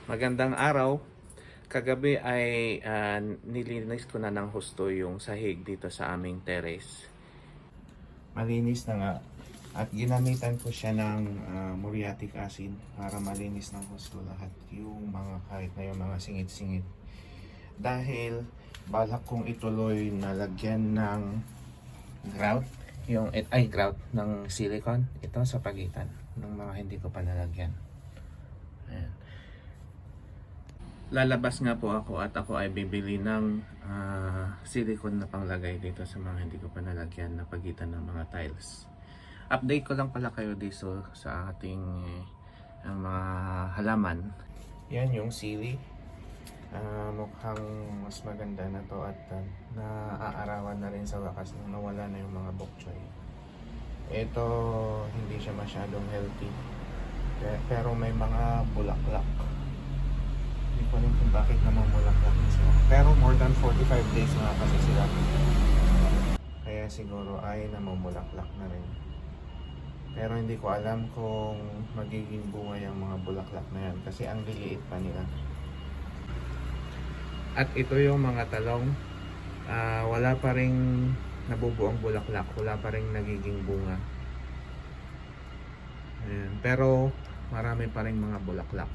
Magandang araw. Kagabi ay nilinis ko na ng husto yung sahig dito sa aming terrace. Malinis na nga. At ginamitan ko siya ng muriatic acid para malinis ng husto lahat yung mga kahit na yung mga singit-singit. Dahil balak kong ituloy na lagyan ng grout, grout ng silicone ito sa pagitan ng mga hindi ko pa nalagyan. Ayan. Lalabas nga po ako at ako ay bibili ng silicone na panglagay dito sa mga hindi ko pa nalagyan na pagitan ng mga tiles. Update ko lang pala kayo dito sa ating ang mga halaman. Yan yung sili. Mukhang mas maganda na to at naaarawan na rin sa wakas nung nawala na yung mga bok choy. Ito hindi siya masyadong healthy. Pero may mga bulaklak. Hindi ko alam kung bakit namumulaklak na sila. Pero more than 45 days na kasi sila. Kaya siguro ay namumulaklak na rin. Pero hindi ko alam kung magiging bunga yung mga bulaklak na yan. Kasi ang liliit pa nila. At ito yung mga talong. Wala pa rin nabubuong bulaklak. Wala pa rin nagiging bunga. Ayan. Pero marami pa rin mga bulaklak.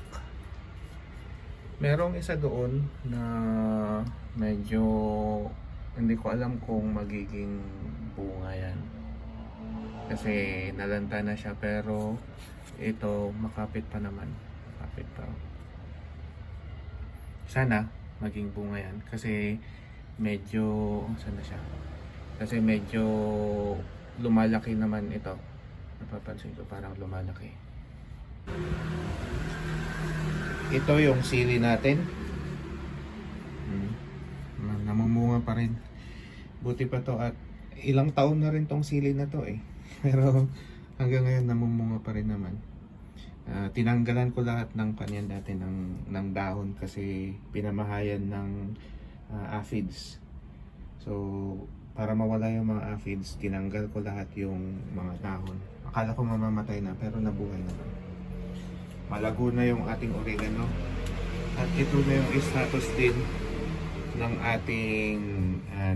Merong isa doon na medyo hindi ko alam kung magiging bunga yan. Kasi nalanta na siya pero ito makapit pa naman. Makapit pa. Sana maging bunga yan kasi medyo sana siya. Kasi medyo lumalaki naman ito. Napapansin ko parang lumalaki. Ito yung sili natin. Namumunga pa rin. Buti pa to at ilang taon na rin tong sili na to eh. Pero hanggang ngayon namumunga pa rin naman. Tinanggalan ko lahat ng kanyan dati ng dahon kasi pinamahayan ng aphids. So para mawala yung mga aphids, tinanggal ko lahat yung mga dahon. Akala ko mamamatay na pero nabuhay naman. Malago na yung ating oregano. At ito na yung status din ng ating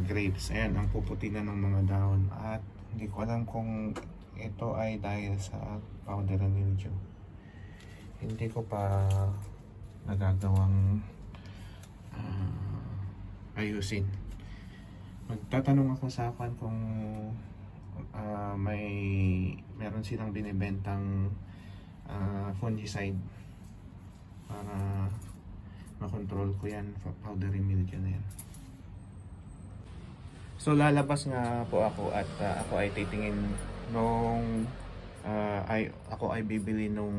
grapes. Ayan, ang puputi na ng mga dahon. At hindi ko alam kung ito ay dahil sa powder and mildew. Hindi ko pa nagagawang ayusin. Magtatanong ako sa akin kung meron silang binibentang fungicide para makontrol ko yan, powdery mildew na yan. So lalabas nga po ako at ako ay titingin nung ako ay bibili nung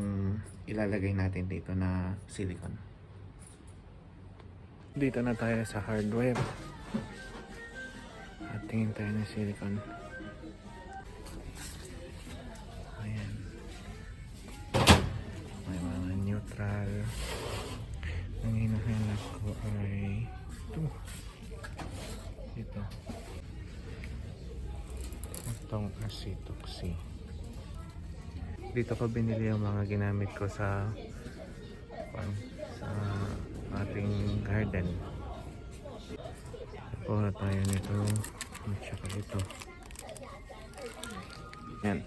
ilalagay natin dito na silicone. Dito na tayo sa hardware at tingin tayo ng silicone. Ayan. May mga neutral. Ang hinahanap ko ay ito. Itong acetoxy. Dito ko binili yung mga ginamit ko sa ating garden. Kuha tayo nito at saka ito. Yan.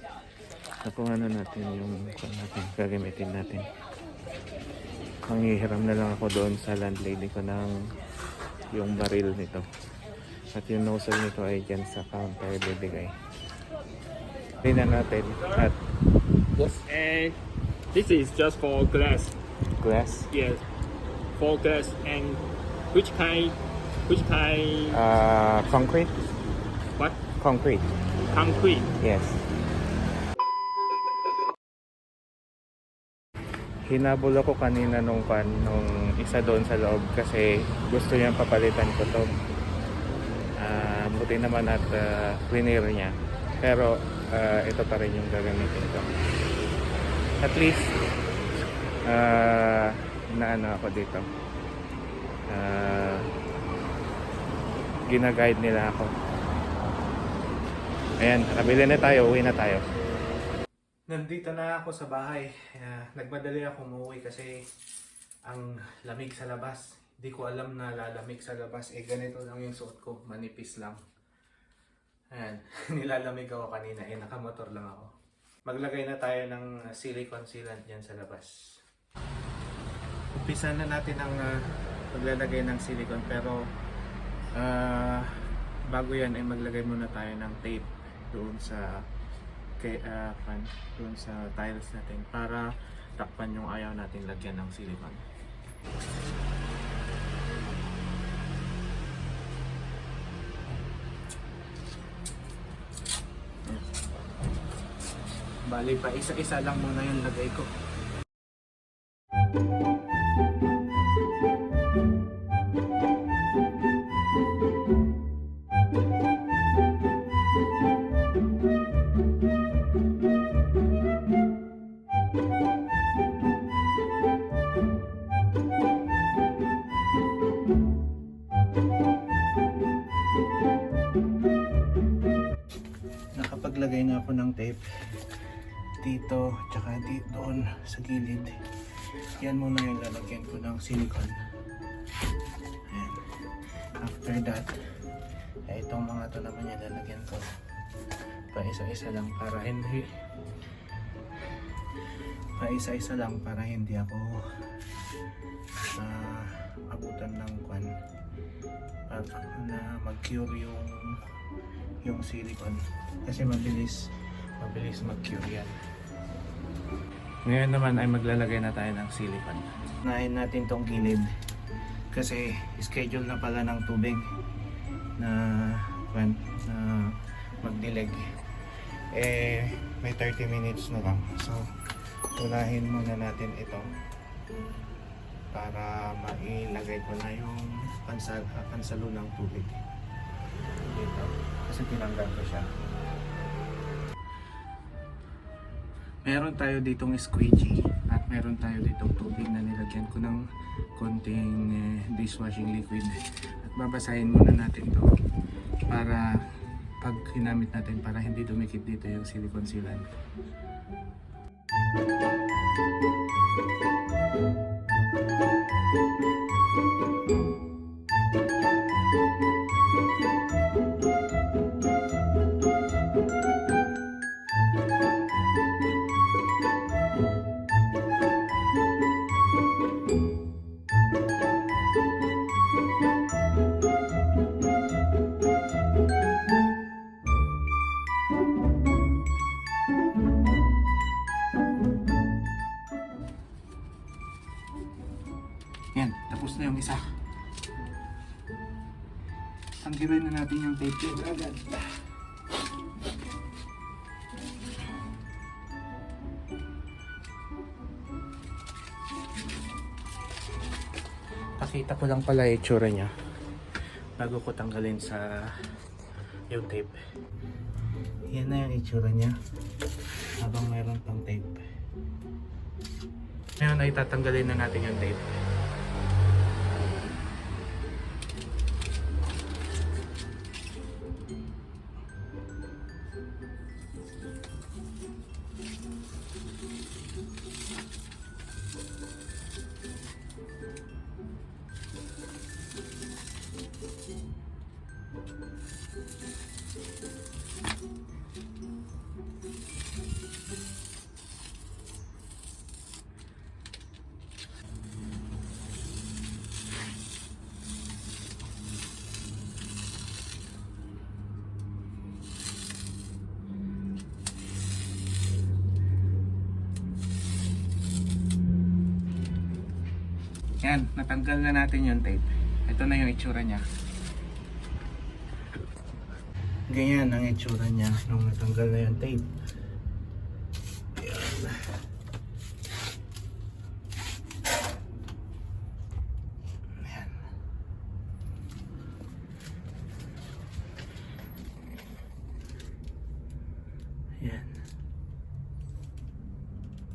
Nakuha na natin yung gagamitin natin. Manghihiram na lang ako doon sa landlady ko ng yung baril nito. At yung nozzle nito ay dyan sa counter bibigay. Tingnan natin at Yes. And this is just for glass. glass. Yes. For glass and which kind? Concrete. What? Concrete. Concrete. Yes. Hinabol ako kanina nung isa doon sa loob kasi gusto niyang papalitan ko to. Buti naman at cleaner niya. Pero ito pa rin yung gagamitin ko. At least naano ako dito. Gina-guide nila ako. Ayan, nabili na tayo, uwi na tayo. Nandito na ako sa bahay. Nagmadali ako umuwi kasi ang lamig sa labas. Di ko alam na lalamig sa labas. Ganito lang yung suot ko. Manipis lang. Ayan. Nilalamig ako kanina. Nakamotor lang ako. Maglagay na tayo ng silicone sealant dyan sa labas. Umpisa na natin ang paglalagay ng silicone. Pero bago yan ay maglagay muna tayo ng tape doon sa doon sa tiles natin para takpan yung ayaw natin lagyan ng silicone. Bali pa isa-isa lang muna yung lagay ko. Nakapaglagay na ako ng tape dito tsaka doon sa gilid. Yan muna yung lalagyan ko ng silicone. Ayan. After that itong mga to naman yung lalagyan ko pa isa-isa lang para hindi ako abutan ng kwan para na mag-cure yung silicone kasi mabilis mag-cure yan. Ngayon naman ay maglalagay na tayo ng silicone. Unahin natin tong gilid kasi schedule na pala ng tubig na magdilig. May 30 minutes na lang. So unahin muna natin ito para mailagay ko na yung pansalo ng tubig dito kasi tinanggal ko siya. Meron tayo ditong squeegee at meron tayo ditong tubig na nilagyan ko ng konting dishwashing liquid at babasahin muna natin to para pag ginamit natin para hindi dumikit dito yung silicone sealant. Yan, tapos na yung isa. Tanggalin na natin yung tape agad. Pakita ko lang pala yung itsura niya bago ko tanggalin sa yung tape. Yan na yung itsura niya habang mayroon pang tape. Ngayon ay tatanggalin na natin yung tape. Yan, natanggal na natin yung tape. Ito na yung itsura niya. Ganyan ang itsura niya nung natanggal na yung tape. Yan. Yan. Yan.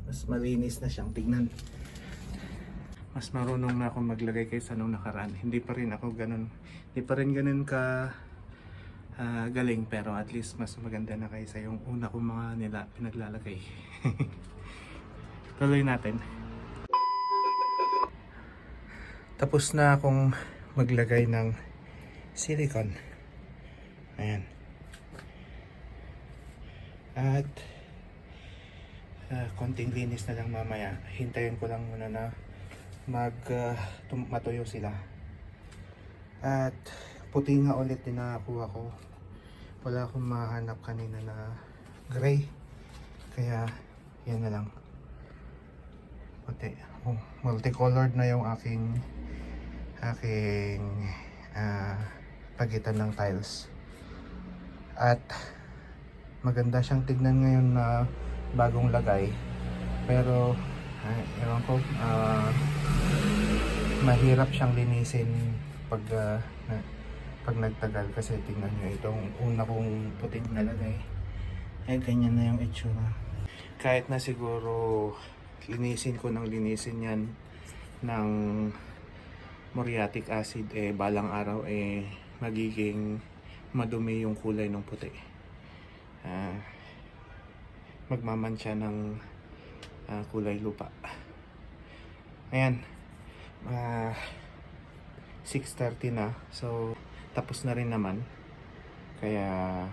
Mas malinis na siyang tignan. Mas marunong na ako maglagay kaysa nung nakaraan. Hindi pa rin ganun ka galing, pero at least mas maganda na kaysa yung una kong mga pinaglalagay. Tuloy natin. Tapos na akong maglagay ng silicone. Ayan. At konting linis na lang mamaya. Hintayin ko lang muna na matuyo sila. At puti nga ulit din nakakuha ko. Wala akong mahanap kanina na gray. Kaya yan na lang. Puti. Multicolored na yung aking pagitan ng tiles. At maganda siyang tignan ngayon na bagong lagay. Pero ewan ko, mahirap siyang linisin pag nagtagal kasi tingnan nyo itong una kong puting nalagay ay ganyan na yung itsura. Kahit na siguro linisin ko ng linisin yan ng muriatic acid, balang araw magiging madumi yung kulay ng puti. Magmamansya ng kulay lupa. Ayan, 6:30 na, so tapos na rin naman, kaya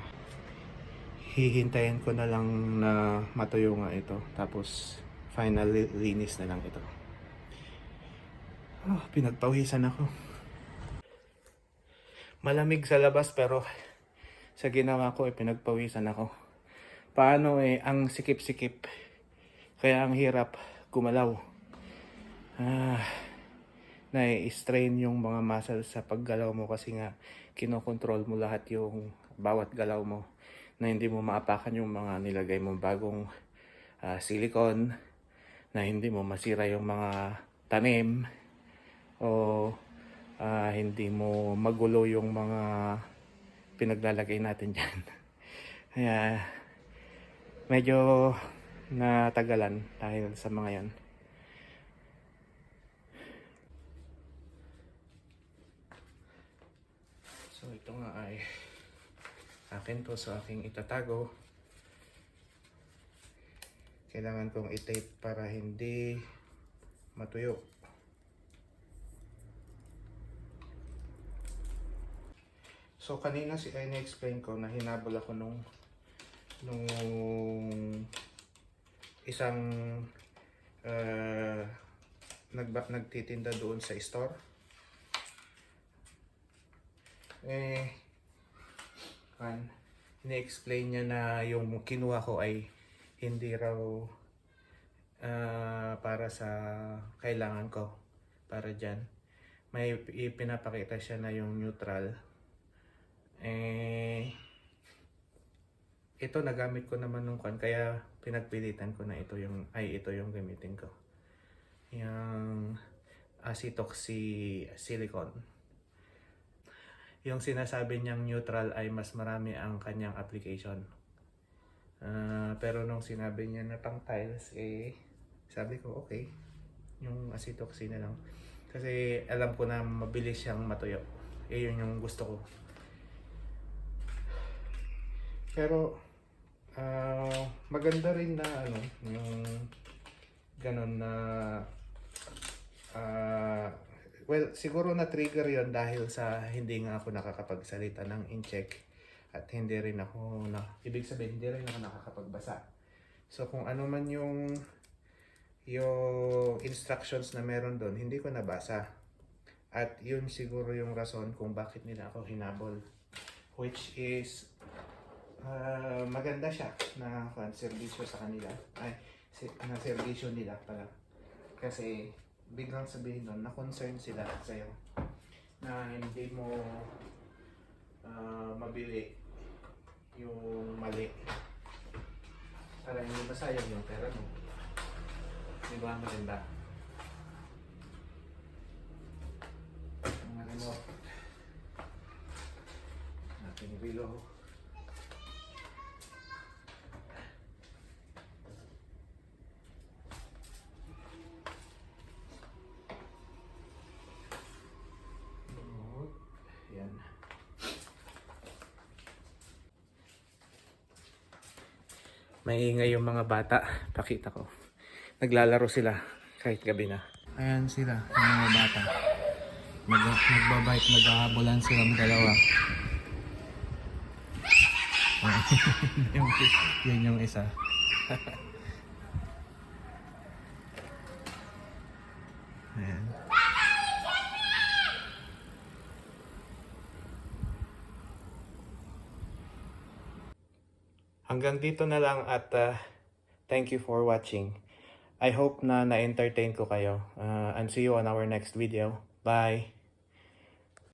hihintayin ko na lang na matuyo nga ito, tapos final linis na lang ito. Pinagpawisan ako. Malamig sa labas pero sa ginawa ko pinagpawisan ako. Paano ang sikip-sikip, kaya ang hirap gumalaw. Na-strain yung mga muscles sa paggalaw mo kasi nga kinokontrol mo lahat yung bawat galaw mo na hindi mo maapakan yung mga nilagay mong bagong silicone, na hindi mo masira yung mga tanim o hindi mo magulo yung mga pinaglalagay natin dyan. Kaya medyo natagalan dahil sa mga yan. So ito nga ay akin to, sa aking itatago. Kailangan kong i-tape para hindi matuyo. So kanina na-explain ko na hinabol ako nung isang nagtitinda doon sa store. Ni-explain niya na yung kinuha ko ay hindi raw para sa kailangan ko, para dyan. May pinapakita siya na yung neutral. Ito nagamit ko naman nung kaya pinagpilitan ko na ito yung gamitin ko. Yung acetoxy silicone. Yung sinasabi niyang neutral ay mas marami ang kanyang application. Pero nung sinabi niya na pang tiles, sabi ko okay, yung acetoxy na lang. Kasi alam ko na mabilis siyang matuyo. Yun yung gusto ko. Pero maganda rin na yung ganon na well, siguro na-trigger yon dahil sa hindi nga ako nakakapagsalita ng incheck at hindi rin ako ibig sabihin hindi rin ako nakakapagbasa. So kung ano man yung instructions na meron doon, hindi ko nabasa. At yun siguro yung rason kung bakit nila ako hinabol. Which is maganda siya na serbisyo sa kanila. Na serbisyo nila pala. Kasi biglang sabihin nun, na-concern sila sa'yo na hindi mo mabili yung mali para hindi masayang yung pera mo. Diba maganda? Ang remote ating below. Yan. Maingay yung mga bata. Pakita ko. Naglalaro sila kahit gabi na. Ayan sila, yung mga bata. Magbabike, maghahabulan silang dalawa. Yun yung isa. Ayan. Hanggang dito na lang at thank you for watching. I hope na na-entertain ko kayo and see you on our next video. Bye!